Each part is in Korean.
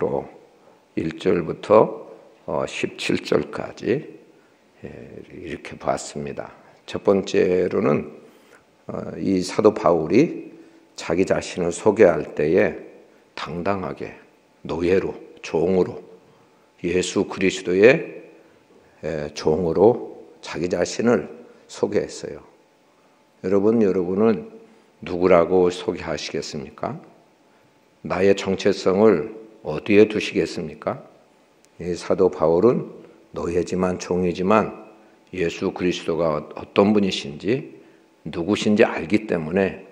방식으로 1절부터 17절까지 이렇게 봤습니다. 첫 번째로는 이 사도 바울이 자기 자신을 소개할 때에 당당하게 노예로, 종으로, 예수 그리스도의 종으로 자기 자신을 소개했어요. 여러분은 누구라고 소개하시겠습니까? 나의 정체성을 어디에 두시겠습니까? 이 사도 바울은 노예지만 종이지만 예수 그리스도가 어떤 분이신지 누구신지 알기 때문에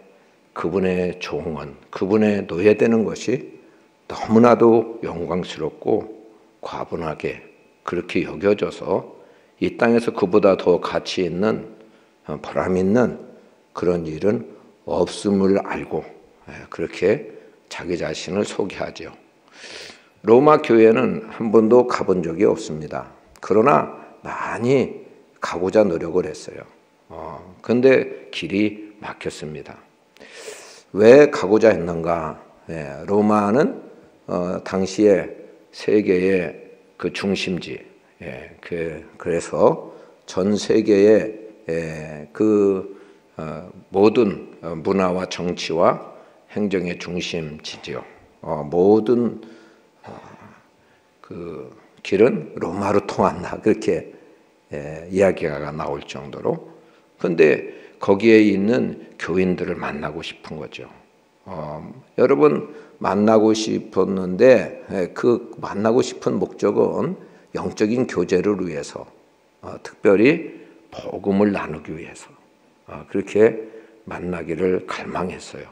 그분의 종은, 그분의 노예되는 것이 너무나도 영광스럽고 과분하게 그렇게 여겨져서 이 땅에서 그보다 더 가치 있는, 보람 있는 그런 일은 없음을 알고 그렇게 자기 자신을 소개하죠. 로마 교회는 한 번도 가본 적이 없습니다. 그러나 많이 가고자 노력을 했어요. 그런데 길이 막혔습니다. 왜 가고자 했는가? 로마는 당시에 세계의 그 중심지, 그래서 전 세계의 그 모든 문화와 정치와 행정의 중심지죠. 모든 그 길은 로마로 통한다. 그렇게 이야기가 나올 정도로. 그런데 거기에 있는 교인들을 만나고 싶은 거죠. 여러분 만나고 싶었는데 그 만나고 싶은 목적은 영적인 교제를 위해서, 특별히 복음을 나누기 위해서 그렇게 만나기를 갈망했어요.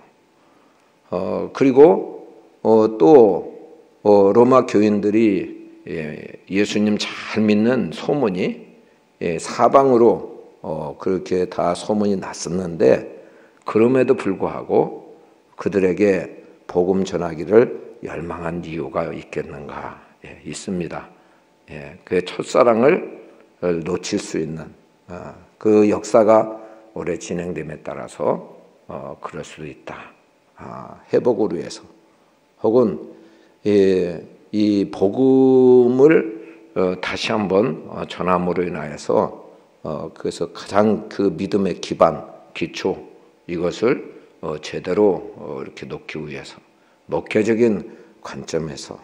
그리고 또 로마 교인들이 예수님 잘 믿는 소문이 사방으로 그렇게 다 소문이 났었는데 그럼에도 불구하고 그들에게 복음 전하기를 열망한 이유가 있겠는가? 있습니다. 그 첫사랑을 놓칠 수 있는 그 역사가 오래 진행됨에 따라서 그럴 수도 있다. 회복을 위해서 혹은 이 복음을 다시 한번 전함으로 인하여서 그래서 가장 그 믿음의 기반, 기초 이것을 제대로 이렇게 놓기 위해서 목회적인 관점에서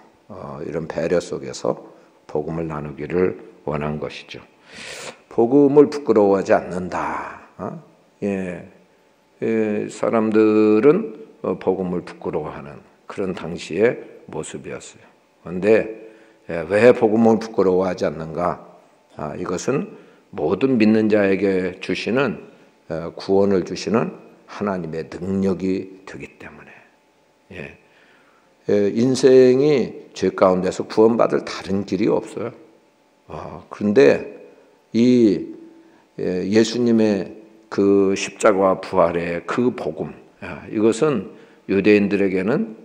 이런 배려 속에서 복음을 나누기를 원한 것이죠. 복음을 부끄러워하지 않는다. 사람들은 복음을 부끄러워하는 그런 당시의 모습이었어요. 그런데 왜 복음을 부끄러워하지 않는가? 이것은 모든 믿는 자에게 주시는 구원을 주시는 하나님의 능력이 되기 때문에 인생이 죄 가운데서 구원받을 다른 길이 없어요. 그런데 이 예수님의 그 십자가와 부활의 그 복음, 이것은 유대인들에게는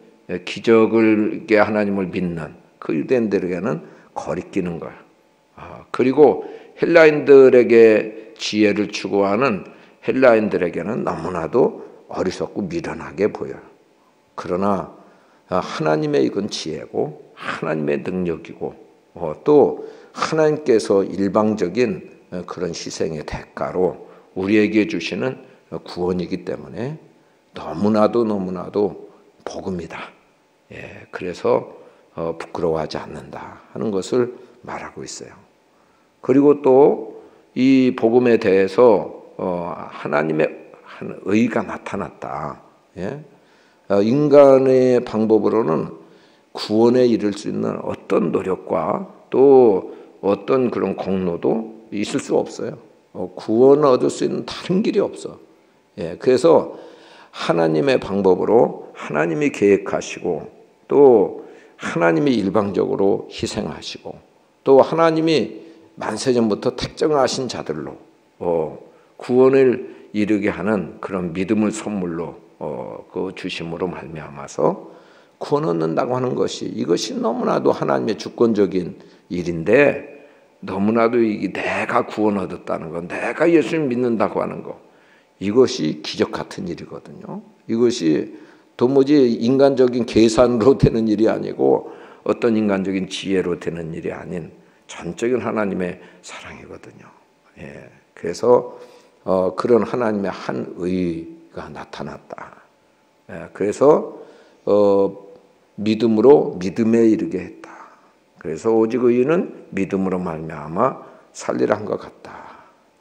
기적을 하나님을 믿는 그 유대인들에게는 거리끼는 거예요. 그리고 헬라인들에게 지혜를 추구하는 헬라인들에게는 너무나도 어리석고 미련하게 보여요. 그러나 하나님의 이건 지혜고 하나님의 능력이고 또 하나님께서 일방적인 그런 희생의 대가로 우리에게 주시는 구원이기 때문에 너무나도 복음이다. 그래서 부끄러워하지 않는다 하는 것을 말하고 있어요. 그리고 또 이 복음에 대해서 하나님의 한 의가 나타났다. 인간의 방법으로는 구원에 이를 수 있는 어떤 노력과 또 어떤 그런 공로도 있을 수 없어요. 구원을 얻을 수 있는 다른 길이 없어. 그래서 하나님의 방법으로 하나님이 계획하시고 또 하나님이 일방적으로 희생하시고 또 하나님이 만세전부터 택정하신 자들로 구원을 이루게 하는 그런 믿음을 선물로 그 주심으로 말미암아서 구원 얻는다고 하는 것이 이것이 너무나도 하나님의 주권적인 일인데 너무나도 내가 구원 얻었다는 것, 내가 예수님 믿는다고 하는 것 이것이 기적 같은 일이거든요. 이것이 도무지 인간적인 계산으로 되는 일이 아니고 어떤 인간적인 지혜로 되는 일이 아닌 전적인 하나님의 사랑이거든요. 예, 그래서 그런 하나님의 한 의가 나타났다. 예, 그래서 믿음으로 믿음에 이르게 했다. 그래서 오직 의인은 믿음으로 말미암아 살리라 한 것 같다.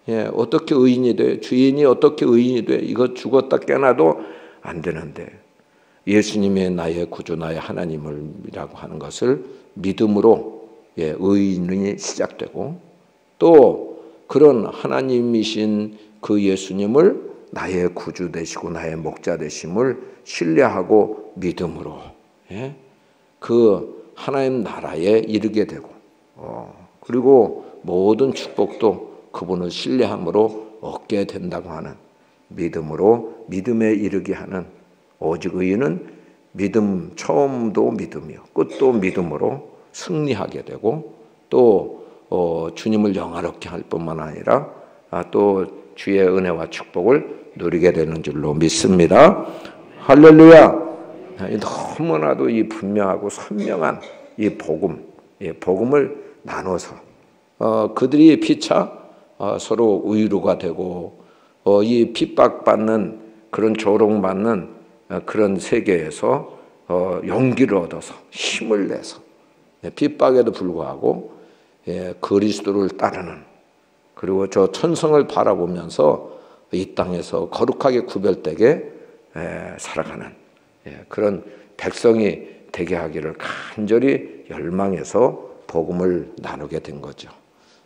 예, 어떻게 의인이 돼? 주인이 어떻게 의인이 돼? 이거 죽었다 깨나도 안 되는데 예수님의 나의 구주 나의 하나님이라고 하는 것을 믿음으로 의인이 시작되고 또 그런 하나님이신 그 예수님을 나의 구주 되시고 나의 목자 되심을 신뢰하고 믿음으로 그 하나님 나라에 이르게 되고 그리고 모든 축복도 그분을 신뢰함으로 얻게 된다고 하는 믿음으로 믿음에 이르게 하는 오직 의인은 믿음 처음도 믿음이요 끝도 믿음으로 승리하게 되고 또 주님을 영화롭게 할 뿐만 아니라 또 주의 은혜와 축복을 누리게 되는 줄로 믿습니다. 할렐루야. 너무나도 이 분명하고 선명한 이 복음을 나눠서 그들이 피차 서로 의로가 되고 이 핍박받는 그런 조롱받는 그런 세계에서 용기를 얻어서 힘을 내서 핍박에도 불구하고 그리스도를 따르는 그리고 저 천성을 바라보면서 이 땅에서 거룩하게 구별되게 살아가는 그런 백성이 되게 하기를 간절히 열망해서 복음을 나누게 된 거죠.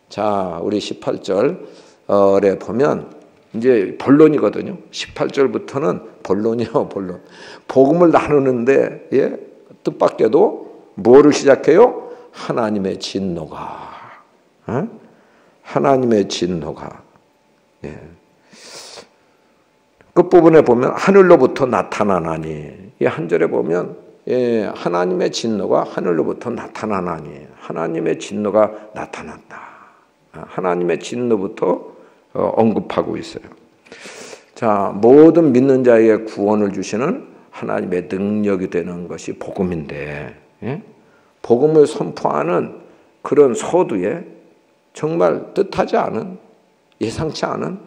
자, 우리 18절에 보면 이제 본론이거든요. 18절부터는 본론이요, 본론. 복음을 나누는데 뜻밖에도 뭐를 시작해요? 하나님의 진노가. 하나님의 진노가. 끝부분에 보면 하늘로부터 나타나나니. 이 한 절에 보면 하나님의 진노가 하늘로부터 나타나나니. 하나님의 진노가 나타났다. 하나님의 진노부터 언급하고 있어요. 자, 모든 믿는 자에게 구원을 주시는 하나님의 능력이 되는 것이 복음인데 복음을 선포하는 그런 서두에 정말 뜻하지 않은 예상치 않은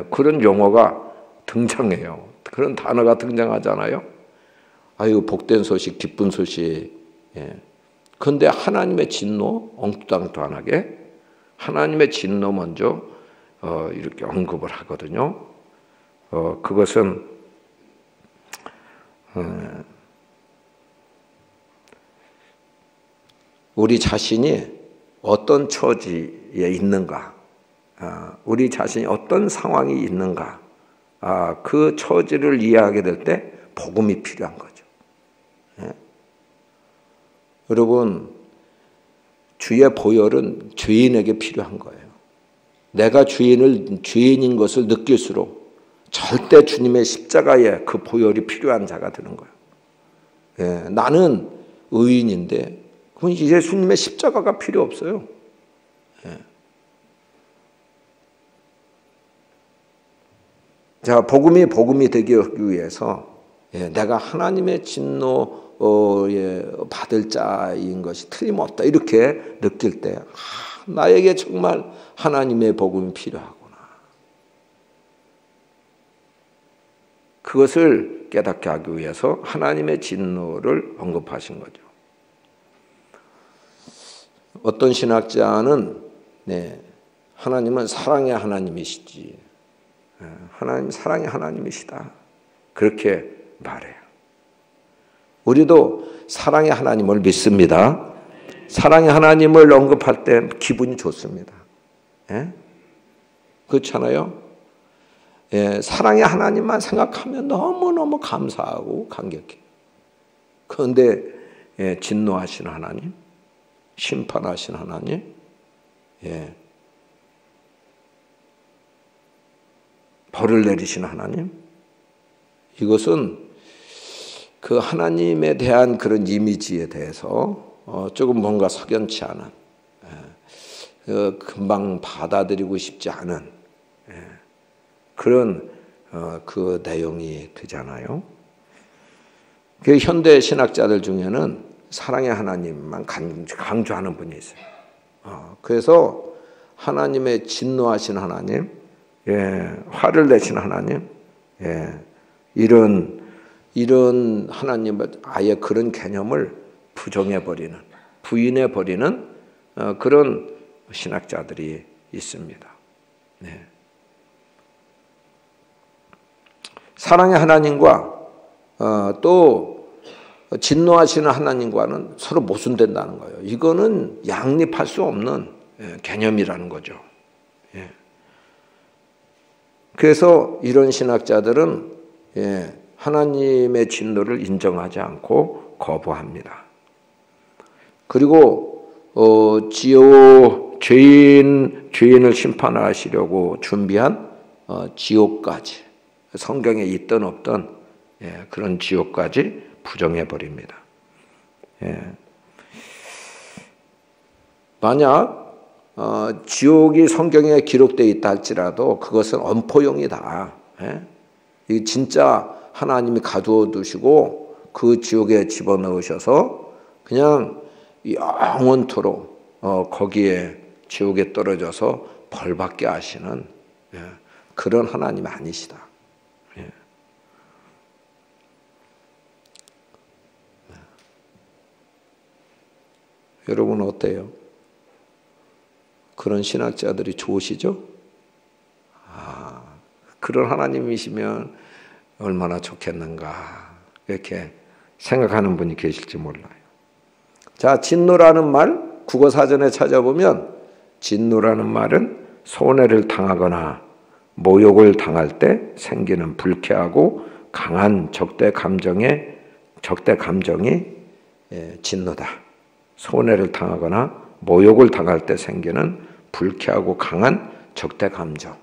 그런 용어가 등장해요. 그런 단어가 등장하잖아요. 아유 복된 소식, 기쁜 소식. 그런데 하나님의 진노 엉뚱땅땅하게 하나님의 진노 먼저 이렇게 언급을 하거든요. 그것은 우리 자신이 어떤 처지에 있는가, 우리 자신이 어떤 상황이 있는가, 그 처지를 이해하게 될 때 복음이 필요한 거죠. 여러분, 주의 보혈은 죄인에게 필요한 거예요. 내가 죄인인 것을 느낄수록 절대 주님의 십자가에 그 보혈이 필요한 자가 되는 거예요. 나는 의인인데 그럼 예수님의 십자가가 필요 없어요. 자, 복음이 되기 위해서 내가 하나님의 진노에 받을 자인 것이 틀림없다 이렇게 느낄 때 나에게 정말 하나님의 복음이 필요하구나. 그것을 깨닫게 하기 위해서 하나님의 진노를 언급하신 거죠. 어떤 신학자는 하나님은 사랑의 하나님이시지. 하나님 사랑의 하나님이시다. 그렇게 말해요. 우리도 사랑의 하나님을 믿습니다. 사랑의 하나님을 언급할 때 기분이 좋습니다. 그렇잖아요. 사랑의 하나님만 생각하면 너무너무 감사하고 감격해. 그런데 진노하신 하나님, 심판하신 하나님, 벌을 내리신 하나님, 이것은 그 하나님에 대한 그런 이미지에 대해서 조금 뭔가 석연치 않은, 금방 받아들이고 싶지 않은 그런 그 내용이 되잖아요. 그 현대 신학자들 중에는 사랑의 하나님만 강조하는 분이 있어요. 그래서 하나님의 진노하신 하나님, 화를 내신 하나님, 이런 하나님을 아예 그런 개념을 부정해버리는, 부인해버리는 그런 신학자들이 있습니다. 사랑의 하나님과 또 진노하시는 하나님과는 서로 모순된다는 거예요. 이거는 양립할 수 없는 개념이라는 거죠. 그래서 이런 신학자들은 하나님의 진노를 인정하지 않고 거부합니다. 그리고 죄인을 심판하시려고 준비한 지옥까지, 성경에 있던 없던 그런 지옥까지 부정해버립니다. 만약 지옥이 성경에 기록되어 있다 할지라도 그것은 엄포용이다. 이 진짜 하나님이 가두어 두시고 그 지옥에 집어넣으셔서 그냥 영원토록 거기에 지옥에 떨어져서 벌받게 하시는 그런 하나님이 아니시다. 여러분은 어때요? 그런 신학자들이 좋으시죠? 그런 하나님이시면 얼마나 좋겠는가 이렇게 생각하는 분이 계실지 몰라요. 자, 진노라는 말 국어사전에 찾아보면 진노라는 말은 손해를 당하거나 모욕을 당할 때 생기는 불쾌하고 강한 적대 감정이 진노다. 손해를 당하거나 모욕을 당할 때 생기는 불쾌하고 강한 적대 감정.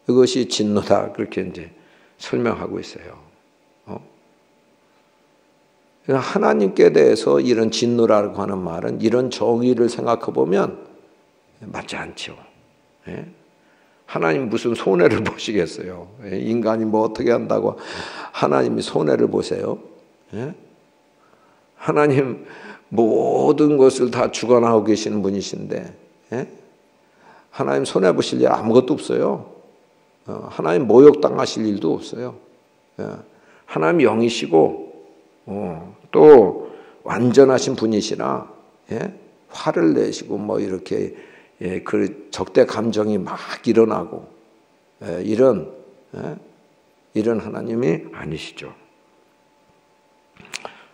이것이 진노다. 그렇게 이제 설명하고 있어요. 하나님께 대해서 이런 진노라고 하는 말은 이런 정의를 생각해 보면 맞지 않죠. 하나님 무슨 손해를 보시겠어요? 인간이 뭐 어떻게 한다고 하나님이 손해를 보세요? 하나님 모든 것을 다 주관하고 계시는 분이신데 하나님 손해 보실 일 아무것도 없어요. 하나님 모욕당하실 일도 없어요. 하나님 영이시고 또 완전하신 분이시라 화를 내시고 뭐 이렇게 그 적대 감정이 막 일어나고 이런 하나님이 아니시죠.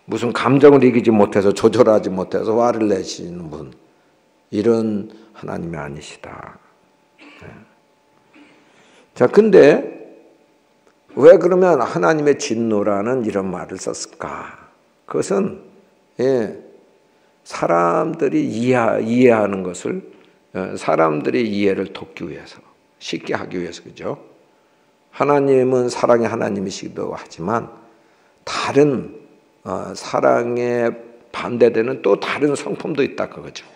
무슨 감정을 이기지 못해서 조절하지 못해서 화를 내시는 분, 이런 하나님이 아니시다. 자, 근데 왜 그러면 하나님의 진노라는 이런 말을 썼을까? 그것은 사람들이 이해하는 것을 사람들의 이해를 돕기 위해서, 쉽게 하기 위해서, 그죠? 하나님은 사랑의 하나님이시기도 하지만 다른 사랑에 반대되는 또 다른 성품도 있다 그거죠.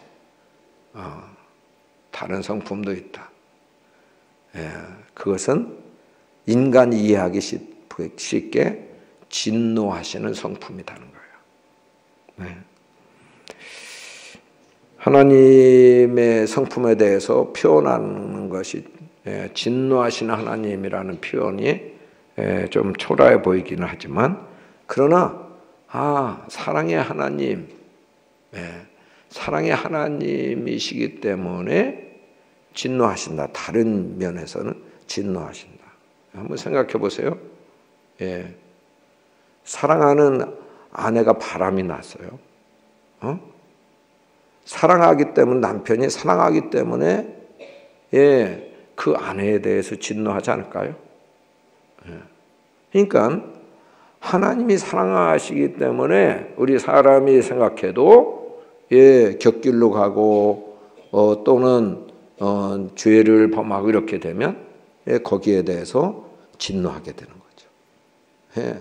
다른 성품도 있다. 그것은 인간이 이해하기 쉽게 진노하시는 성품이라는 거예요. 하나님의 성품에 대해서 표현하는 것이 진노하시는 하나님이라는 표현이 좀 초라해 보이기는 하지만, 그러나 사랑의 하나님, 사랑의 하나님이시기 때문에 진노하신다. 다른 면에서는 진노하신다. 한번 생각해 보세요. 사랑하는 아내가 바람이 났어요. 사랑하기 때문에, 남편이 사랑하기 때문에 그 아내에 대해서 진노하지 않을까요? 그러니까 하나님이 사랑하시기 때문에 우리 사람이 생각해도 곁길로 가고 또는 죄를 범하고 이렇게 되면 거기에 대해서 진노하게 되는 거죠.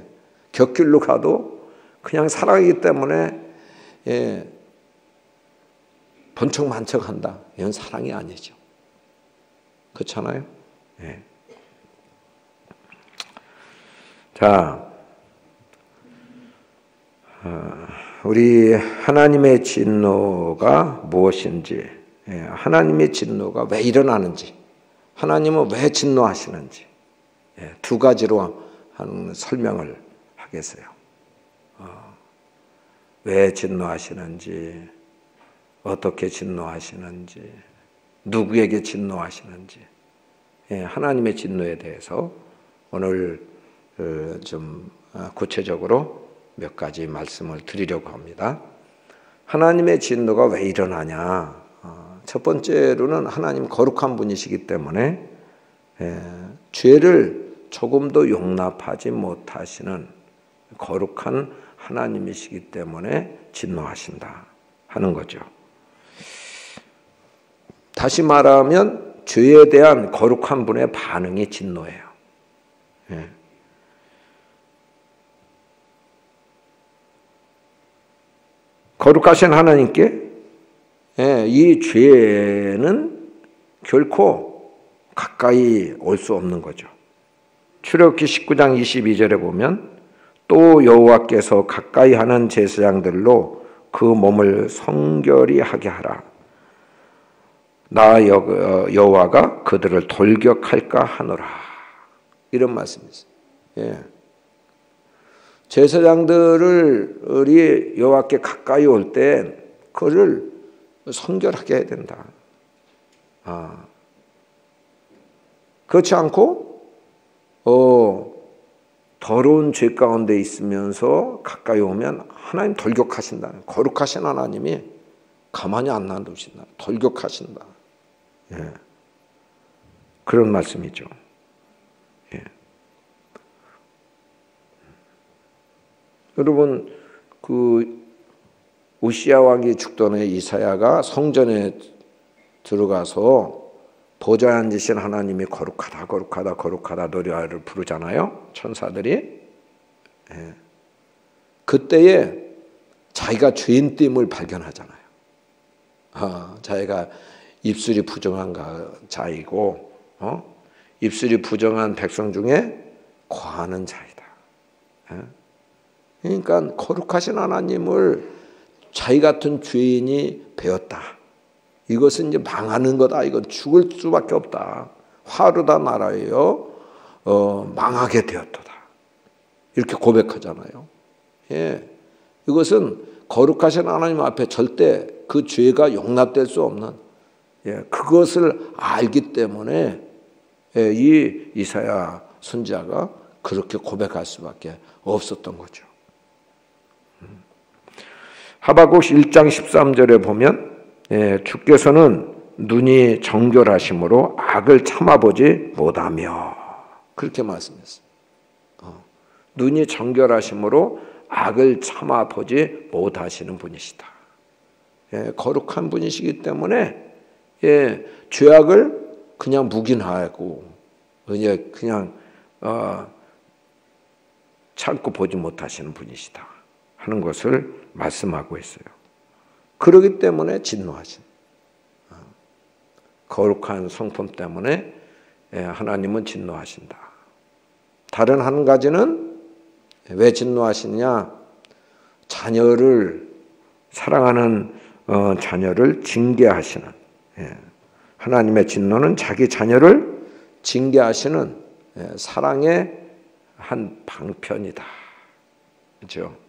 곁길로 가도 그냥 사랑이기 때문에 번쩍만척한다. 이건 사랑이 아니죠. 그렇잖아요. 자, 우리 하나님의 진노가 무엇인지, 하나님의 진노가 왜 일어나는지, 하나님은 왜 진노하시는지 두 가지로 하는 설명을 하겠어요. 왜 진노하시는지, 어떻게 진노하시는지, 누구에게 진노하시는지, 하나님의 진노에 대해서 오늘 좀 구체적으로 몇 가지 말씀을 드리려고 합니다. 하나님의 진노가 왜 일어나냐? 첫 번째로는 하나님 거룩한 분이시기 때문에 죄를 조금도 용납하지 못하시는 거룩한 하나님이시기 때문에 진노하신다 하는 거죠. 다시 말하면 죄에 대한 거룩한 분의 반응이 진노예요. 거룩하신 하나님께 이 죄는 결코 가까이 올 수 없는 거죠. 출애굽기 19장 22절에 보면 또 여호와께서 가까이 하는 제사장들로 그 몸을 성결히 하게 하라. 나 여호와가 그들을 돌격할까 하노라. 이런 말씀이 있어요. 제사장들을 여호와께 가까이 올 때 그를 성결하게 해야 된다. 그렇지 않고 더러운 죄 가운데 있으면서 가까이 오면 하나님 돌격하신다. 거룩하신 하나님이 가만히 안 놔두신다. 돌격하신다. 그런 말씀이죠. 여러분, 우시야 왕이 죽던 해 이사야가 성전에 들어가서 보좌에 앉으신 하나님이 거룩하다 거룩하다 거룩하다 노래를 부르잖아요. 천사들이. 그때에 자기가 죄인됨을 발견하잖아요. 자기가 입술이 부정한 자이고 입술이 부정한 백성 중에 거하는 자이다. 그러니까 거룩하신 하나님을 자기 같은 죄인이 배웠다. 이것은 이제 망하는 거다. 이건 죽을 수밖에 없다. 화르다 나라여 망하게 되었도다. 이렇게 고백하잖아요. 이것은 거룩하신 하나님 앞에 절대 그 죄가 용납될 수 없는 그것을 알기 때문에 이 이사야 선지자가 그렇게 고백할 수밖에 없었던 거죠. 하박국 1장 13절에 보면 주께서는 눈이 정결하심으로 악을 참아보지 못하며 그렇게 말씀했어요. 눈이 정결하심으로 악을 참아보지 못하시는 분이시다. 거룩한 분이시기 때문에 죄악을 그냥 묵인하고 그냥 참고 보지 못하시는 분이시다 하는 것을 말씀하고 있어요. 그러기 때문에 진노하신 거룩한 성품 때문에 하나님은 진노하신다. 다른 한 가지는 왜 진노하시냐? 자녀를 사랑하는 자녀를 징계하시는 하나님의 진노는 자기 자녀를 징계하시는 사랑의 한 방편이다. 그렇죠?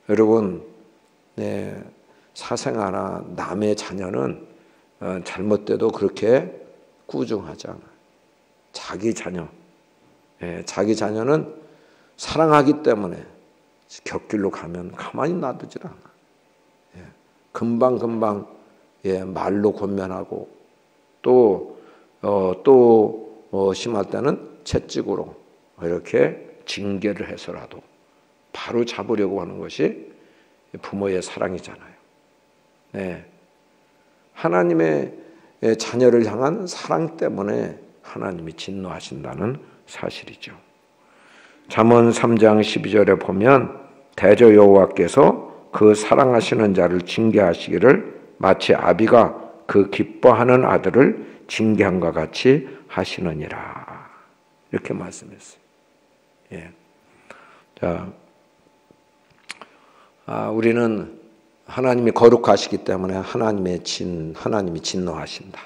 여러분, 사생아나 남의 자녀는 잘못돼도 그렇게 꾸중하지 않아요. 자기 자녀는 사랑하기 때문에 곁길로 가면 가만히 놔두질 않아. 금방 말로 권면하고 또 심할 때는 채찍으로 이렇게 징계를 해서라도 바로 잡으려고 하는 것이 부모의 사랑이잖아요. 하나님의 자녀를 향한 사랑 때문에 하나님이 진노하신다는 사실이죠. 잠언 3장 12절에 보면 대저 여호와께서 그 사랑하시는 자를 징계하시기를 마치 아비가 그 기뻐하는 아들을 징계함과 같이 하시느니라. 이렇게 말씀했어요. 자, 우리는 하나님이 거룩하시기 때문에 하나님이 진노하신다.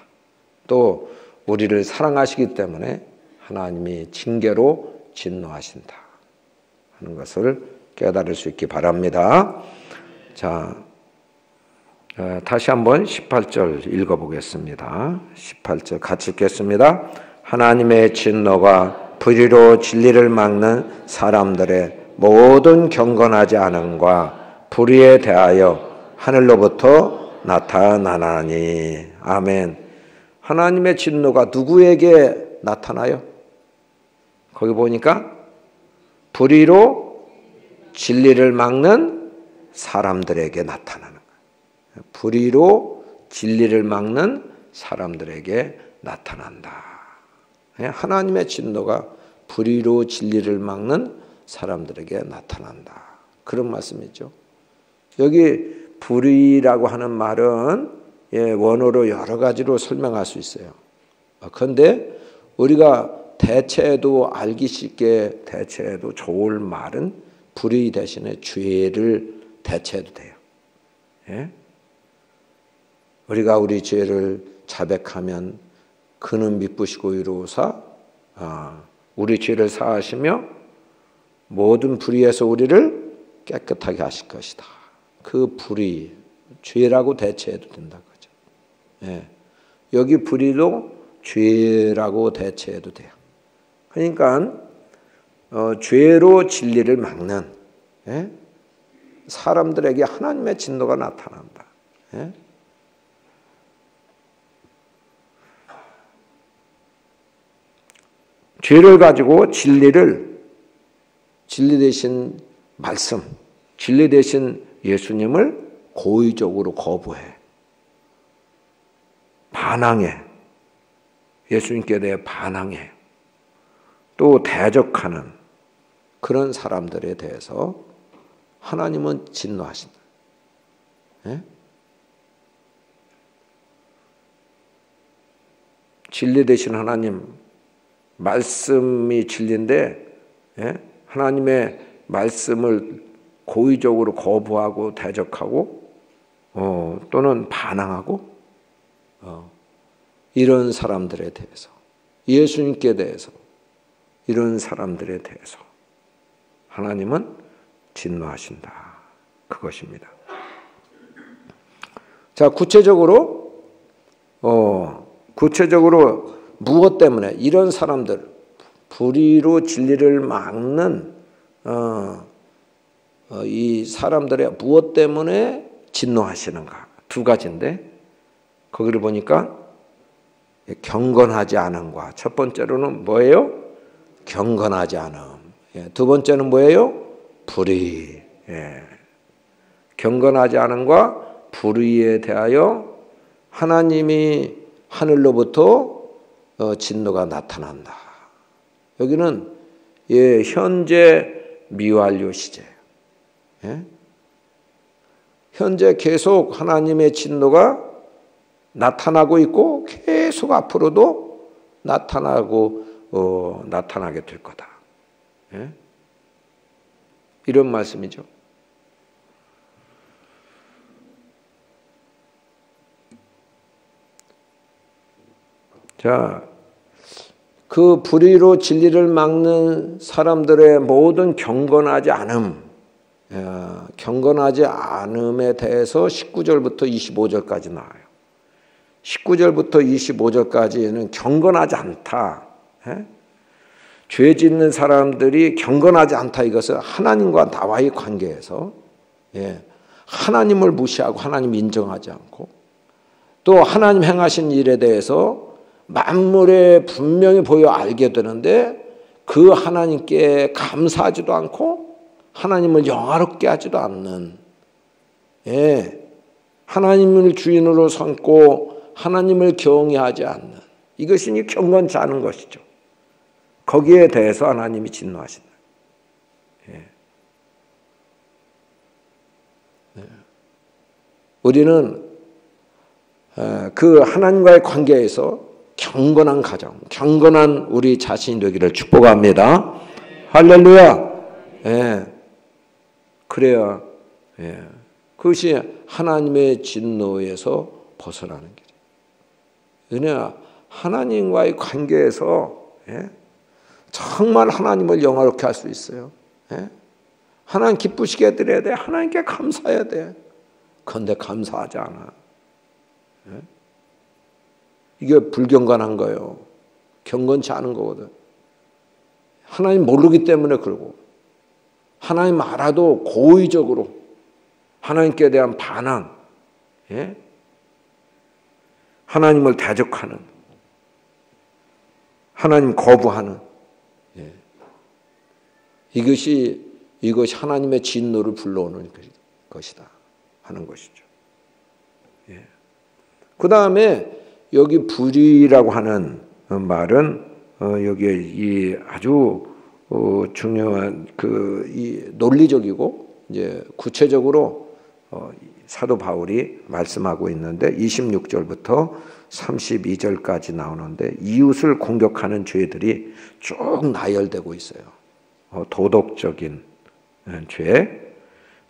또 우리를 사랑하시기 때문에 하나님이 징계로 진노하신다 하는 것을 깨달을 수 있기 바랍니다. 자, 다시 한번 18절 읽어보겠습니다. 18절 같이 읽겠습니다. 하나님의 진노가 불의로 진리를 막는 사람들의 모든 경건하지 않음과 불의에 대하여 하늘로부터 나타나나니. 아멘. 하나님의 진노가 누구에게 나타나요? 거기 보니까 불의로 진리를 막는 사람들에게 나타나는 거예요. 불의로 진리를 막는 사람들에게 나타난다. 하나님의 진노가 불의로 진리를 막는 사람들에게 나타난다. 그런 말씀이죠. 여기 불의라고 하는 말은 원어로 여러 가지로 설명할 수 있어요. 그런데 우리가 대체해도 알기 쉽게 대체해도 좋을 말은 불의 대신에 죄를 대체해도 돼요. 예? 우리가 우리 죄를 자백하면 그는 미쁘시고 의로우사 우리 죄를 사하시며 모든 불의에서 우리를 깨끗하게 하실 것이다. 그 불의, 죄라고 대체해도 된다는 거죠. 예. 여기 불의도 죄라고 대체해도 돼요. 그러니까 죄로 진리를 막는 사람들에게 하나님의 진노가 나타난다. 죄를 가지고 진리 대신 말씀, 진리 대신 예수님을 고의적으로 거부해. 반항해. 예수님께 대해 반항해. 또 대적하는 그런 사람들에 대해서 하나님은 진노하신다. 예? 진리 되신 하나님, 말씀이 진리인데 하나님의 말씀을 고의적으로 거부하고 대적하고 또는 반항하고 이런 사람들에 대해서, 예수님께 대해서, 이런 사람들에 대해서 하나님은 진노하신다. 그것입니다. 자, 구체적으로 무엇 때문에 이런 사람들, 불의로 진리를 막는 이 사람들의 무엇 때문에 진노하시는가? 두 가지인데 거기를 보니까 경건하지 않음과, 첫 번째로는 뭐예요? 경건하지 않음. 두 번째는 뭐예요? 불의. 경건하지 않음과 불의에 대하여 하나님이 하늘로부터 진노가 나타난다. 여기는 현재 미완료 시제예요. 현재 계속 하나님의 진노가 나타나고 있고 계속 앞으로도 나타나게 될 거다. 이런 말씀이죠. 자, 그 불의로 진리를 막는 사람들의 모든 경건하지 않음에 대해서 19절부터 25절까지 나와요. 19절부터 25절까지는 경건하지 않다. 죄 짓는 사람들이 경건하지 않다. 이것은 하나님과 나와의 관계에서 하나님을 무시하고 하나님 인정하지 않고 또 하나님 행하신 일에 대해서 만물에 분명히 보여 알게 되는데 그 하나님께 감사하지도 않고 하나님을 영화롭게 하지도 않는, 하나님을 주인으로 삼고 하나님을 경외하지 않는, 이것이 경건치 않은 것이죠. 거기에 대해서 하나님이 진노하신다. 우리는 그 하나님과의 관계에서 경건한 가정, 경건한 우리 자신이 되기를 축복합니다. 할렐루야. 그래야 예. 그것이 하나님의 진노에서 벗어나는 길이에요. 왜냐, 하나님과의 관계에서 정말 하나님을 영화롭게 할 수 있어요. 하나님 기쁘시게 해드려야 돼. 하나님께 감사해야 돼. 그런데 감사하지 않아. 이게 불경건한 거예요. 경건치 않은 거거든. 하나님 모르기 때문에 그러고, 하나님 알아도 고의적으로 하나님께 대한 반항, 하나님을 대적하는, 하나님 거부하는, 이것이 하나님의 진노를 불러오는 것이다 하는 것이죠. 그 다음에 여기 불의라고 하는 말은 여기에 이 아주 중요한 이 논리적이고 이제 구체적으로 사도 바울이 말씀하고 있는데 26절부터 32절까지 나오는데 이웃을 공격하는 죄들이 쭉 나열되고 있어요. 도덕적인 죄,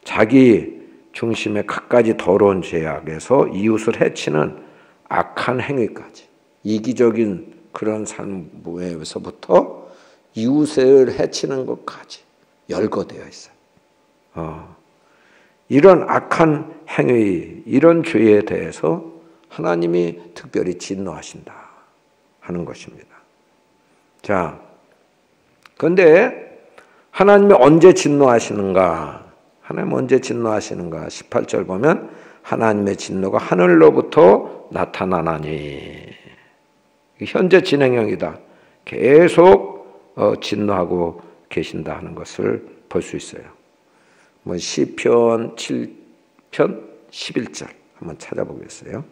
자기 중심의 갖가지 더러운 죄악에서 이웃을 해치는 악한 행위까지, 이기적인 그런 삶에서부터 이웃을 해치는 것까지 열거되어 있어요. 이런 악한 행위, 이런 죄에 대해서 하나님이 특별히 진노하신다 하는 것입니다. 자, 그런데 하나님이 언제 진노하시는가? 하나님 언제 진노하시는가? 18절 보면 하나님의 진노가 하늘로부터 나타나나니, 현재 진행형이다. 계속 진노하고 계신다 하는 것을 볼 수 있어요. 시편 7편 11절 한번 찾아보겠어요.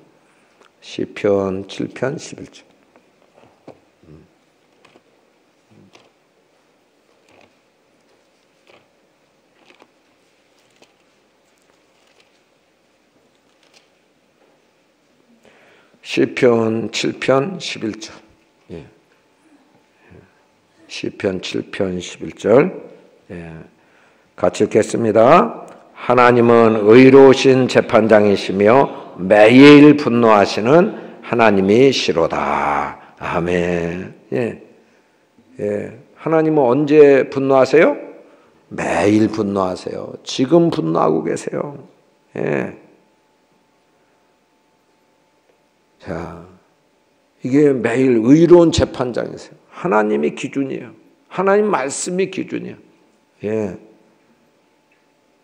시편 7편 11절. 시편 7편 11절. 시편 7편 11절. 같이 읽겠습니다. 하나님은 의로우신 재판장이시며 매일 분노하시는 하나님이시로다. 아멘. 하나님은 언제 분노하세요? 매일 분노하세요. 지금 분노하고 계세요. 자, 이게 매일 의로운 재판장이세요. 하나님이 기준이에요. 하나님 말씀이 기준이에요.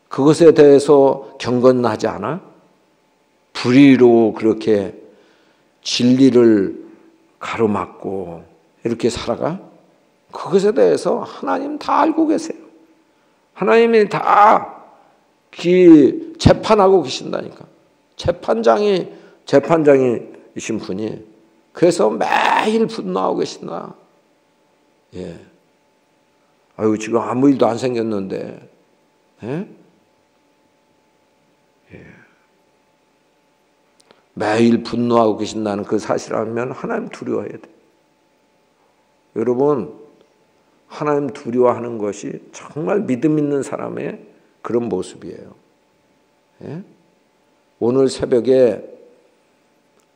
그것에 대해서 경건하지 않아? 불의로 그렇게 진리를 가로막고 이렇게 살아가? 그것에 대해서 하나님 다 알고 계세요. 하나님이 다 재판하고 계신다니까. 재판장이신 분이. 그래서 매일 분노하고 계신다. 아유, 지금 아무 일도 안 생겼는데. 매일 분노하고 계신다는 그 사실을 알면 하나님 두려워해야 돼. 여러분, 하나님 두려워하는 것이 정말 믿음 있는 사람의 그런 모습이에요. 오늘 새벽에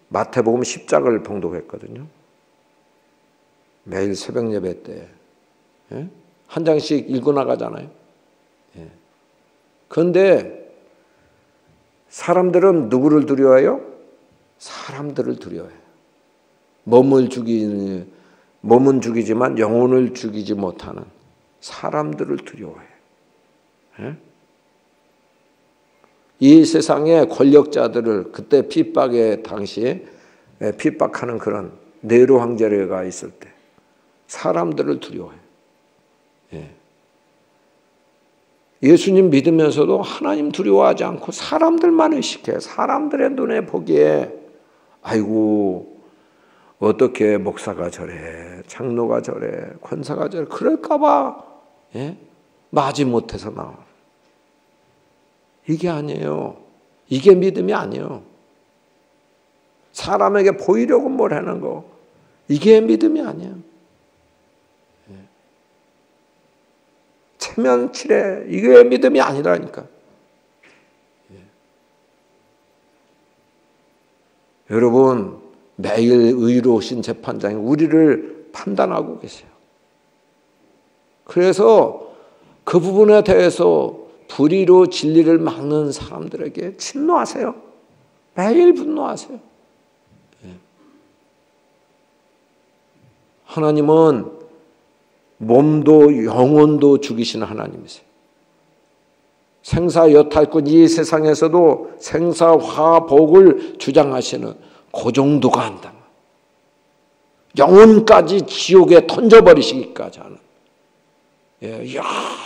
마태복음 10장을 봉독했거든요. 매일 새벽 예배 때 한 장씩 읽고 나가잖아요. 그런데 사람들은 누구를 두려워해요? 사람들을 두려워해요. 몸은 죽이지만 영혼을 죽이지 못하는 사람들을 두려워해요. 이 세상의 권력자들을 그때 핍박의 당시에 핍박하는 그런 네로 황제가 있을 때 사람들을 두려워해요. 예수님 믿으면서도 하나님 두려워하지 않고 사람들만 의식해요. 사람들의 눈에 보기에 아이고 어떻게 목사가 저래, 장로가 저래, 권사가 저래, 그럴까 봐 맞이 못해서 나와. 이게 아니에요. 이게 믿음이 아니에요. 사람에게 보이려고 뭘 하는 거, 이게 믿음이 아니에요. 체면치레, 이게 믿음이 아니라니까. 여러분, 매일 의로우신 재판장이 우리를 판단하고 계세요. 그래서 그 부분에 대해서 불의로 진리를 막는 사람들에게 진노하세요. 매일 분노하세요. 하나님은 몸도 영혼도 죽이시는 하나님이세요. 생사여탈권, 이 세상에서도 생사화복을 주장하시는 그 정도가 한다. 영혼까지 지옥에 던져버리시기까지 하는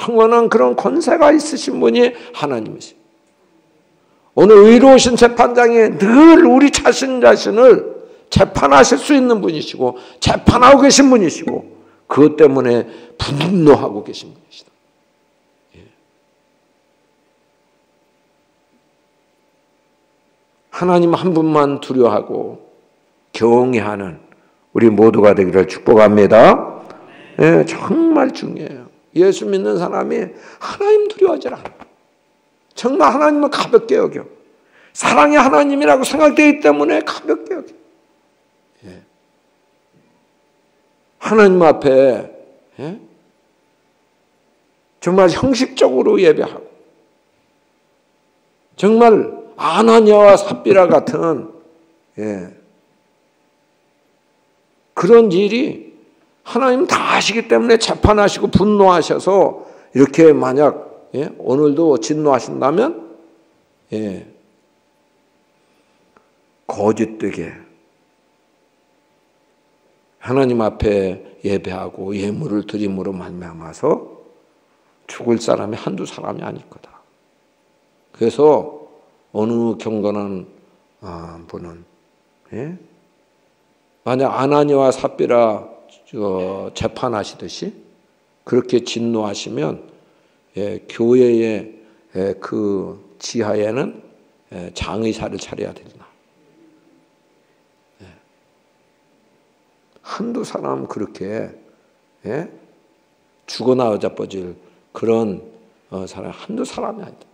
영원한 그런 권세가 있으신 분이 하나님이세요. 오늘 의로우신 재판장이 늘 우리 자신을 재판하실 수 있는 분이시고 재판하고 계신 분이시고 그것 때문에 분노하고 계신 분이시다. 하나님 한 분만 두려워하고 경외하는 우리 모두가 되기를 축복합니다. 정말 중요해요. 예수 믿는 사람이 하나님 두려워하지 않아. 정말 하나님을 가볍게 여겨. 사랑의 하나님이라고 생각되기 때문에 가볍게 여겨. 하나님 앞에 정말 형식적으로 예배하고 정말 아나니아와 삽비라 같은 그런 일이 하나님 다 아시기 때문에 재판하시고 분노하셔서 이렇게 만약 오늘도 진노하신다면 거짓되게 하나님 앞에 예배하고 예물을 드림으로 말미암아서 죽을 사람이 한두 사람이 아닐 거다. 그래서 어느 경건한 분은 만약 아나니아와 삽비라 재판하시듯이 그렇게 진노하시면 교회의 그 지하에는 장의사를 차려야 된다. 한두 사람 그렇게 죽어나 어자빠질 그런 사람 한두 사람이 아니다.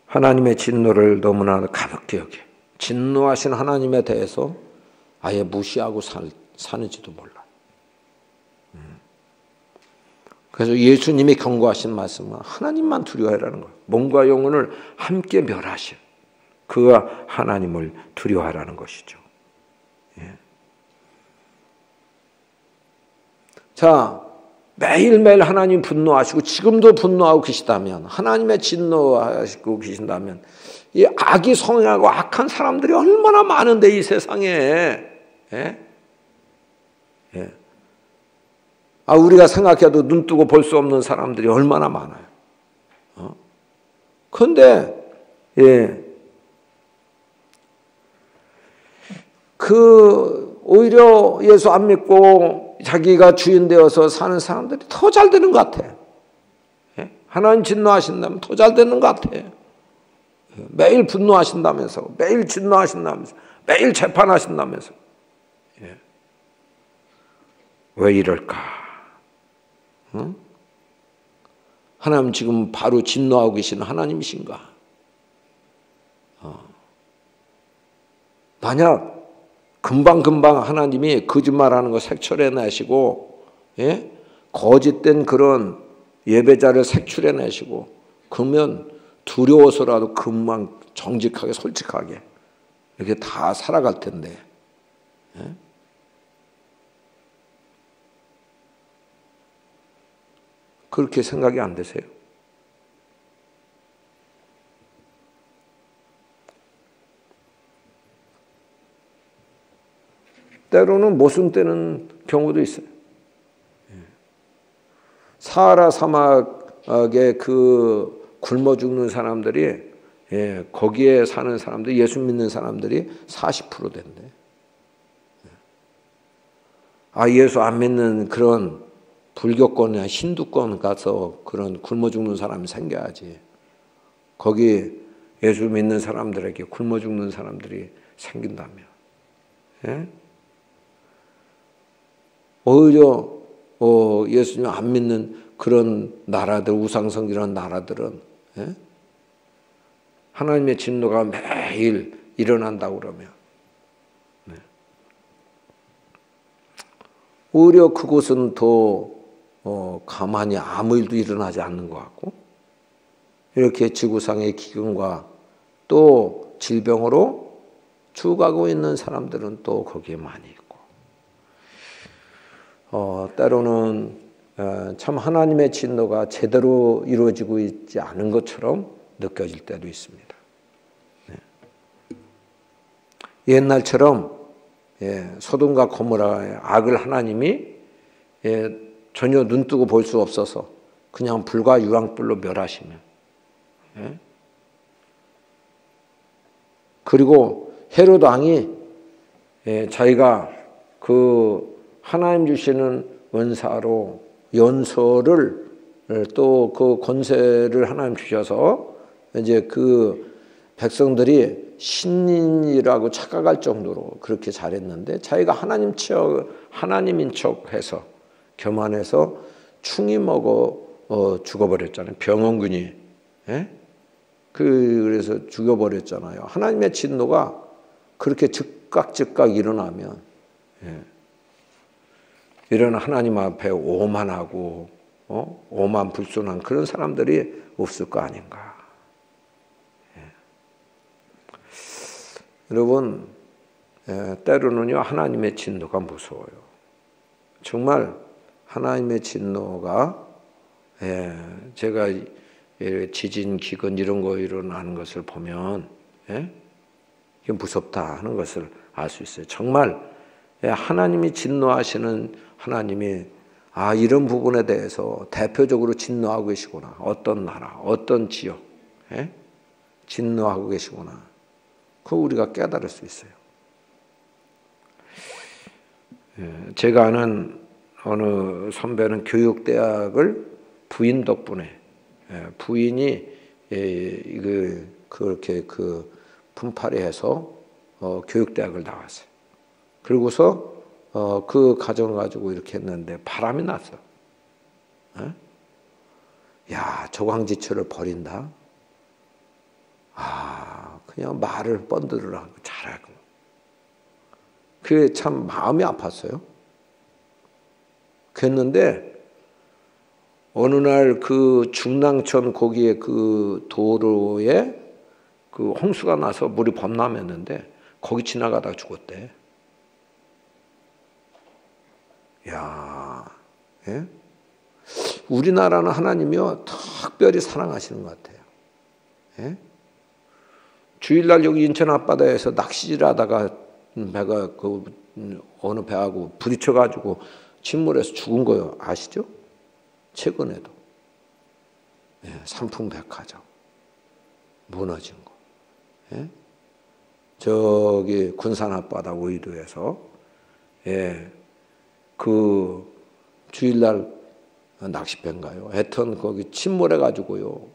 하나님의 진노를 너무나 가볍게 여겨. 진노하신 하나님에 대해서 아예 무시하고 사는지도 몰라. 그래서 예수님이 경고하신 말씀은 하나님만 두려워하라는 거예요. 몸과 영혼을 함께 멸하신 그가 하나님을 두려워하라는 것이죠. 자, 매일매일 하나님 분노하시고 지금도 분노하고 계시다면 하나님의 진노하시고 계신다면 이 악이 성행하고 악한 사람들이 얼마나 많은데 이 세상에 우리가 생각해도 눈 뜨고 볼 수 없는 사람들이 얼마나 많아요. 그런데 오히려 예수 안 믿고 자기가 주인 되어서 사는 사람들이 더 잘 되는 것 같아. 하나님 진노하신다면 더 잘 되는 것 같아. 매일 분노하신다면서, 매일 진노하신다면서, 매일 재판하신다면서. 왜 이럴까? 하나님 지금 바로 진노하고 계시는 하나님이신가? 만약 금방금방 하나님이 거짓말하는 거 색출해내시고 거짓된 그런 예배자를 색출해내시고 그러면 두려워서라도 금방 정직하게 솔직하게 이렇게 다 살아갈 텐데 그렇게 생각이 안 되세요? 때로는 모순되는 경우도 있어요. 사하라 사막에 그 굶어 죽는 사람들이 거기에 사는 사람들, 예수 믿는 사람들이 40% 된대. 예수 안 믿는 그런 불교권이나 힌두권 가서 그런 굶어 죽는 사람이 생겨야지. 거기 예수 믿는 사람들에게 굶어 죽는 사람들이 생긴다면. 오히려 예수님 안 믿는 그런 나라들, 우상성이라는 나라들은 하나님의 진노가 매일 일어난다고 그러면 오히려 그곳은 더 가만히 아무 일도 일어나지 않는 것 같고 이렇게 지구상의 기근과 또 질병으로 죽어가고 있는 사람들은 또 거기에 많이 있고 때로는 참 하나님의 진노가 제대로 이루어지고 있지 않은 것처럼 느껴질 때도 있습니다. 옛날처럼 소돔과 고모라의 악을 하나님이 전혀 눈뜨고 볼 수 없어서 그냥 불과 유황불로 멸하시면 그리고 헤롯 왕이 자기가 그 하나님 주시는 은사로 연소를 또 그 권세를 하나님 주셔서 이제 그 백성들이 신인이라고 착각할 정도로 그렇게 잘했는데 자기가 하나님인 척해서 교만해서 충이 먹어 죽어버렸잖아요. 병원군이 그래서 죽여버렸잖아요. 하나님의 진노가 그렇게 즉각 일어나면 이런 하나님 앞에 오만하고 오만불손한 그런 사람들이 없을 거 아닌가. 여러분 때로는요 하나님의 진노가 무서워요. 정말 하나님의 진노가 제가 지진, 기근 이런 거 일어나는 것을 보면 이게 무섭다 하는 것을 알 수 있어요. 정말 하나님이 진노하시는 하나님이 이런 부분에 대해서 대표적으로 진노하고 계시구나. 어떤 나라, 어떤 지역 진노하고 계시구나. 그거 우리가 깨달을 수 있어요. 제가 아는 어느 선배는 교육대학을 부인 덕분에 부인이 그렇게 분파리해서 교육대학을 나왔어요. 그리고서 그 가정을 가지고 이렇게 했는데 바람이 났어. 야, 저광지철을 버린다. 그냥 말을 뻔들으라고 잘하고. 그게 참 마음이 아팠어요. 그랬는데 어느 날 그 중랑천 거기에 그 도로에 그 홍수가 나서 물이 범람했는데 거기 지나가다 죽었대. 야, 우리나라는 하나님이요 특별히 사랑하시는 것 같아요. 주일날 여기 인천 앞바다에서 낚시질하다가 배가 어느 배하고 부딪혀가지고 침몰해서 죽은 거요. 아시죠? 최근에도 삼풍백화점 무너진 거. 저기 군산 앞바다 오이도에서 그 주일날 낚시배인가요? 하여튼 거기 침몰해가지고요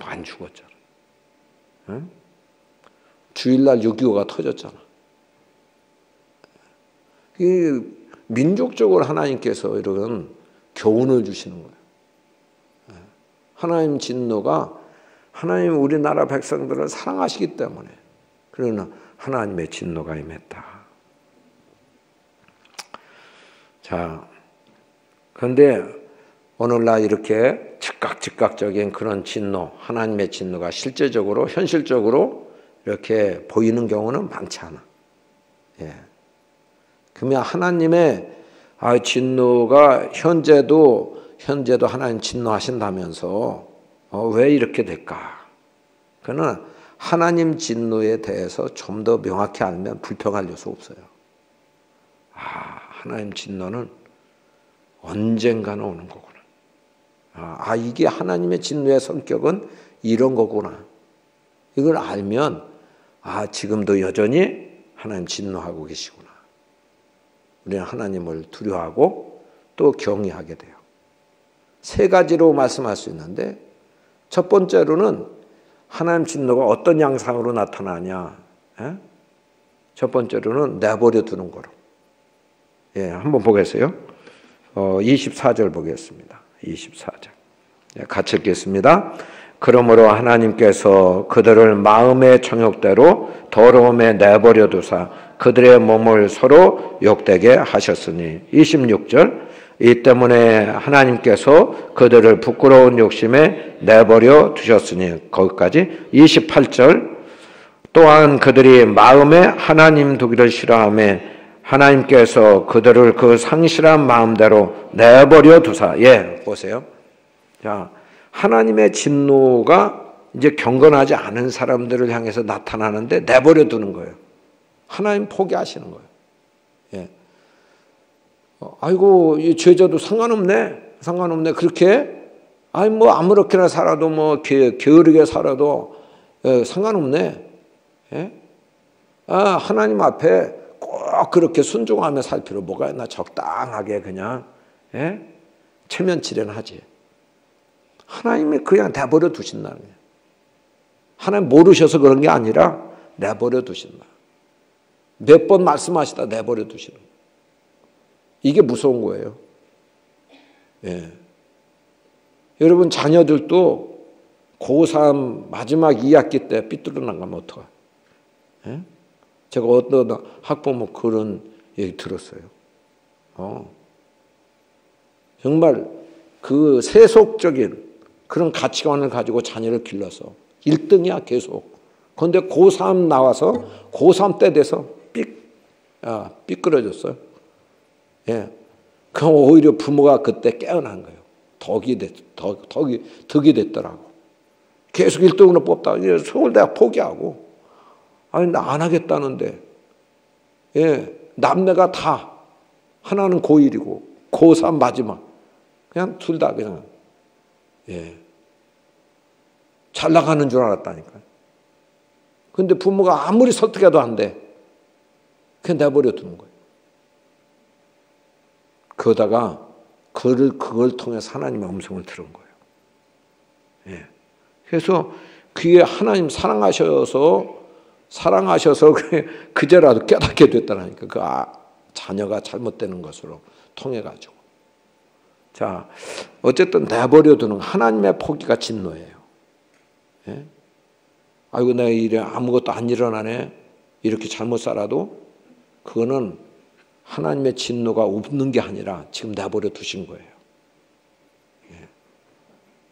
안 죽었잖아. 주일날 6.25가 터졌잖아. 이 민족적으로 하나님께서 이런 교훈을 주시는 거예요. 하나님 진노가 하나님 우리나라 백성들을 사랑하시기 때문에 그러나 하나님의 진노가 임했다. 자, 그런데 오늘날 이렇게 즉각적인 그런 진노, 하나님의 진노가 실제적으로 현실적으로 이렇게 보이는 경우는 많지 않아. 그러면 하나님의 진노가 현재도 하나님 진노하신다면서 왜 이렇게 될까? 그는 하나님 진노에 대해서 좀 더 명확히 알면 불평할 요소 없어요. 하나님 진노는 언젠가는 오는 거구나. 이게 하나님의 진노의 성격은 이런 거구나. 이걸 알면 지금도 여전히 하나님 진노하고 계시구나. 우리는 하나님을 두려워하고 또 경외하게 돼요. 세 가지로 말씀할 수 있는데 첫 번째로는 하나님 진노가 어떤 양상으로 나타나냐. 첫 번째로는 내버려 두는 거로. 한번 보겠어요. 24절 보겠습니다. 24절. 같이 읽겠습니다. 그러므로 하나님께서 그들을 마음의 정욕대로 더러움에 내버려 두사 그들의 몸을 서로 욕되게 하셨으니. 26절. 이 때문에 하나님께서 그들을 부끄러운 욕심에 내버려 두셨으니. 거기까지. 28절. 또한 그들이 마음에 하나님 두기를 싫어하며 하나님께서 그들을 그 상실한 마음대로 내버려 두사. 보세요. 자, 하나님의 진노가 이제 경건하지 않은 사람들을 향해서 나타나는데 내버려 두는 거예요. 하나님 포기하시는 거예요. 아이고, 이 죄져도 상관없네. 그렇게, 아무렇게나 살아도 게으르게 살아도 상관없네. 하나님 앞에 꼭 그렇게 순종하며 살 필요 뭐가 있나. 적당하게 그냥, 체면치레하지. 하나님이 그냥 내버려 두신다는 거예요. 하나님 모르셔서 그런 게 아니라 내버려 두신다. 몇 번 말씀하시다 내버려 두시는 거예요. 이게 무서운 거예요. 여러분 자녀들도 고3 마지막 2학기 때 삐뚤어 나가면 어떡해? 제가 어떤 학부모 그런 얘기 들었어요. 정말 그 세속적인 그런 가치관을 가지고 자녀를 길러서 1등이야 계속. 그런데 고3 나와서 고3 때 돼서 삐뚤어졌어요. 그럼 오히려 부모가 그때 깨어난 거예요. 덕이 됐더라고. 계속 1등으로 뽑다가 서울대학 포기하고, 나 안 하겠다는데, 남매가 다 하나는 고1이고 고3 마지막 그냥 둘 다 그냥 잘 나가는 줄 알았다니까요. 근데 부모가 아무리 설득해도 안 돼. 그냥 내버려 두는 거예요. 그러다가 그걸 통해서 하나님의 음성을 들은 거예요. 그래서 그게 하나님 사랑하셔서 그제라도 깨닫게 됐다니까. 그 자녀가 잘못되는 것으로 통해 가지고. 자, 어쨌든 내버려 두는 하나님의 포기가 진노예요. 아이고 내가 이래 아무것도 안 일어나네. 이렇게 잘못 살아도 그거는 하나님의 진노가 없는 게 아니라 지금 내버려 두신 거예요.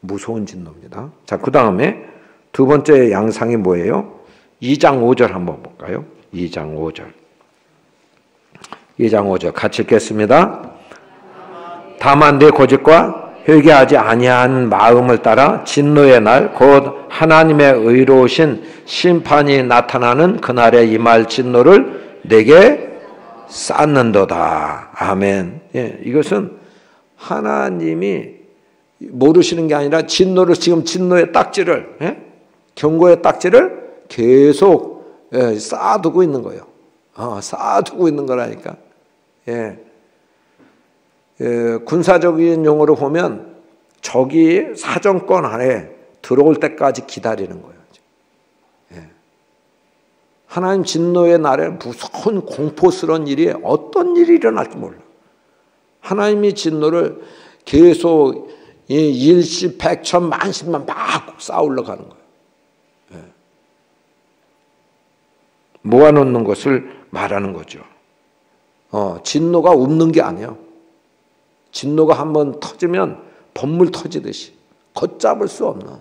무서운 진노입니다. 자, 그 다음에 두 번째 양상이 뭐예요? 2장 5절 한번 볼까요? 2장 5절. 2장 5절 같이 읽겠습니다. 다만 내 고집과 회개하지 아니한 마음을 따라 진노의 날 곧 하나님의 의로우신 심판이 나타나는 그날에 임할 진노를 내게 쌓는도다. 아멘. 이것은 하나님이 모르시는 게 아니라 진노를 지금 진노의 딱지를 경고의 딱지를 계속 쌓아두고 있는 거예요. 쌓아두고 있는 거라니까. 군사적인 용어로 보면 적이 사정권 안에 들어올 때까지 기다리는 거예요. 하나님 진노의 날에 무서운 공포스러운 일이 어떤 일이 일어날지 몰라. 하나님이 진노를 계속 일시 백천 만십만 막 쌓아올라 가는 거예요. 모아놓는 것을 말하는 거죠. 진노가 없는 게 아니에요. 진노가 한번 터지면 번물 터지듯이 걷잡을 수 없는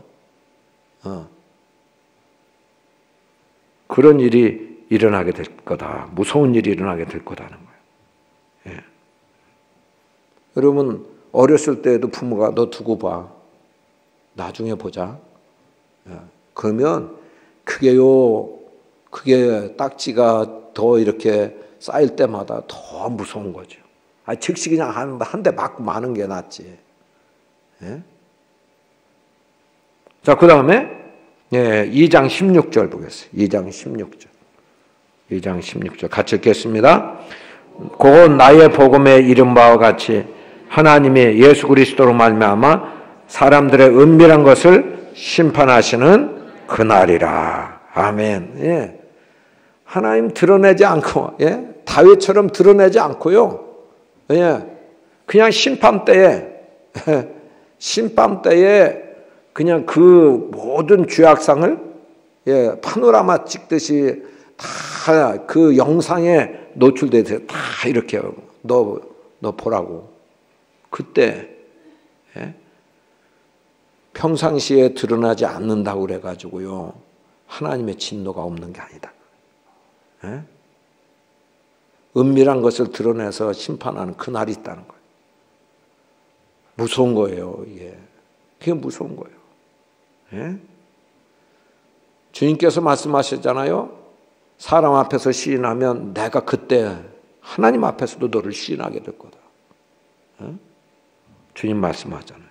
그런 일이 일어나게 될 거다. 무서운 일이 일어나게 될 거다는 거예요. 여러분 어렸을 때에도 부모가 너 두고 봐. 나중에 보자. 그러면 그게 딱지가 더 이렇게 쌓일 때마다 더 무서운 거죠. 즉시 그냥 한 대 맞고 마는 게 낫지. 자, 그 다음에 2장 16절 보겠어요. 2장 16절. 2장 16절 같이 읽겠습니다. 곧 나의 복음에 이른 바와 같이 하나님이 예수 그리스도로 말미암아 사람들의 은밀한 것을 심판하시는 그날이라. 아멘. 하나님 드러내지 않고 다윗처럼 드러내지 않고요. 그냥 심판대에 그냥 그 모든 죄악상을 파노라마 찍듯이 다 그 영상에 노출돼서 다 이렇게 너 보라고. 그때 평상시에 드러나지 않는다고 그래가지고요 하나님의 진노가 없는 게 아니다. 은밀한 것을 드러내서 심판하는 그날이 있다는 거예요. 무서운 거예요. 이게. 그게 무서운 거예요. 주님께서 말씀하셨잖아요. 사람 앞에서 시인하면 내가 그때 하나님 앞에서도 너를 시인하게 될 거다. 주님 말씀하잖아요.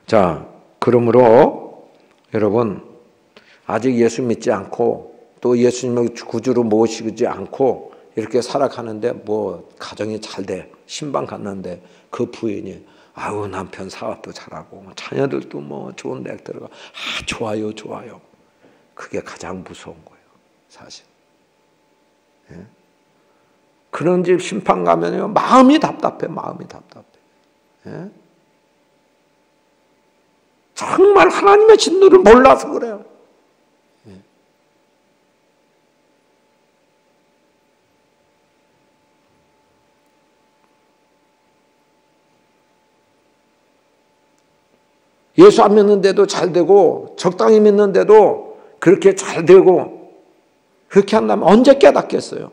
자, 그러므로 여러분 아직 예수 믿지 않고 또 예수님을 구주로 모시지 않고 이렇게 살아가는데 뭐 가정이 잘 돼. 신방 갔는데 그 부인이 아우 남편 사업도 잘하고 자녀들도 뭐 좋은 대학 들어가. 아 좋아요. 그게 가장 무서운 거예요. 사실. 그런 집 심판 가면요 마음이 답답해. 정말 하나님의 진노를 몰라서 그래요. 예수 안 믿는데도 잘 되고 적당히 믿는데도 그렇게 잘 되고 그렇게 한다면 언제 깨닫겠어요?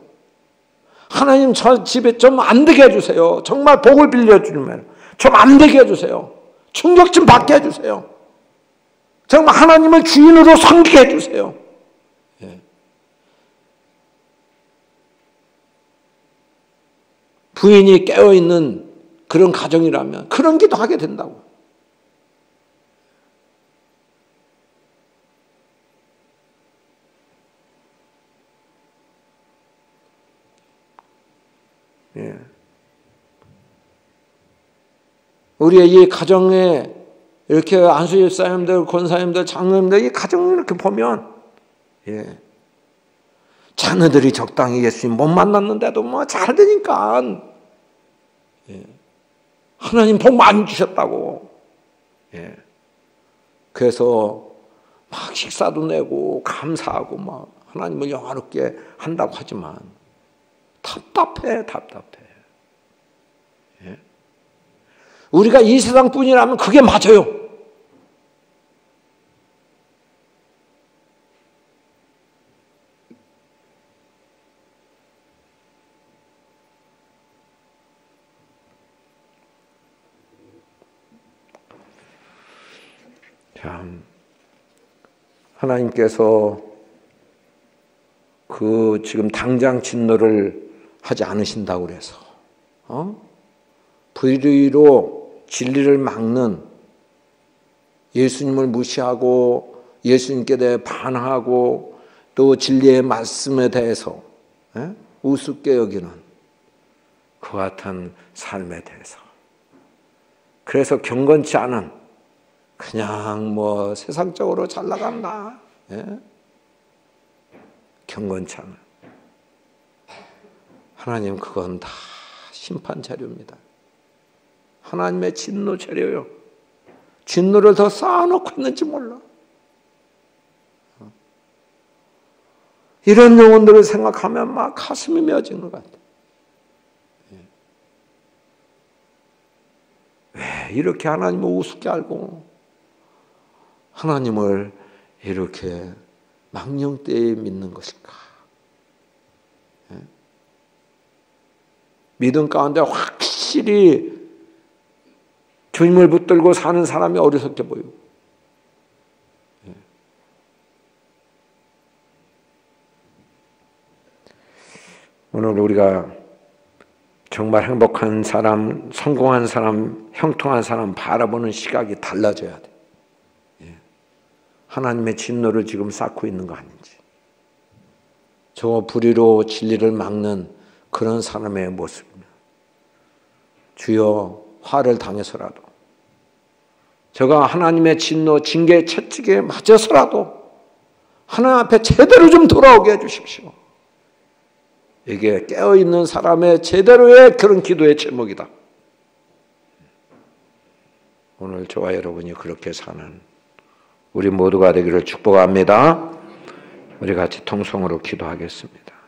하나님 저 집에 좀 안 되게 해주세요. 정말 복을 빌려주면 좀 안 되게 해주세요. 충격 좀 받게 해주세요. 정말 하나님을 주인으로 섬기게 해주세요. 부인이 깨어있는 그런 가정이라면 그런 기도하게 된다고. 우리의 이 가정에 이렇게 안수집사님들, 권사님들, 장로님들 이 가정을 이렇게 보면 자녀들이 적당히 예수님 못 만났는데도 뭐 잘 되니까 하나님 복 많이 주셨다고. 그래서 막 식사도 내고 감사하고 막 하나님을 영화롭게 한다고 하지만 답답해. 우리가 이 세상뿐이라면 그게 맞아요. 참 하나님께서 그 지금 당장 진노를 하지 않으신다고 그래서 불의로 진리를 막는 예수님을 무시하고 예수님께 대해 반항하고 또 진리의 말씀에 대해서 우습게 여기는 그 같은 삶에 대해서 그래서 경건치 않은 그냥 뭐 세상적으로 잘 나간다 경건치 않은 하나님 그건 다 심판 자료입니다. 하나님의 진노 자료요. 진노를 더 쌓아놓고 있는지 몰라. 이런 영혼들을 생각하면 막 가슴이 메어지는 것 같아. 왜 이렇게 하나님을 우습게 알고 하나님을 이렇게 망령되이 믿는 것일까? 믿음 가운데 확실히 주님을 붙들고 사는 사람이 어리석게 보이고 오늘 우리가 정말 행복한 사람, 성공한 사람, 형통한 사람 바라보는 시각이 달라져야 돼. 하나님의 진노를 지금 쌓고 있는 거 아닌지 저 불의로 진리를 막는 그런 사람의 모습이면 주여 화를 당해서라도 저가 하나님의 진노, 징계, 채찍에 맞아서라도 하나님 앞에 제대로 좀 돌아오게 해주십시오. 이게 깨어있는 사람의 제대로의 그런 기도의 제목이다. 오늘 저와 여러분이 그렇게 사는 우리 모두가 되기를 축복합니다. 우리 같이 통성으로 기도하겠습니다.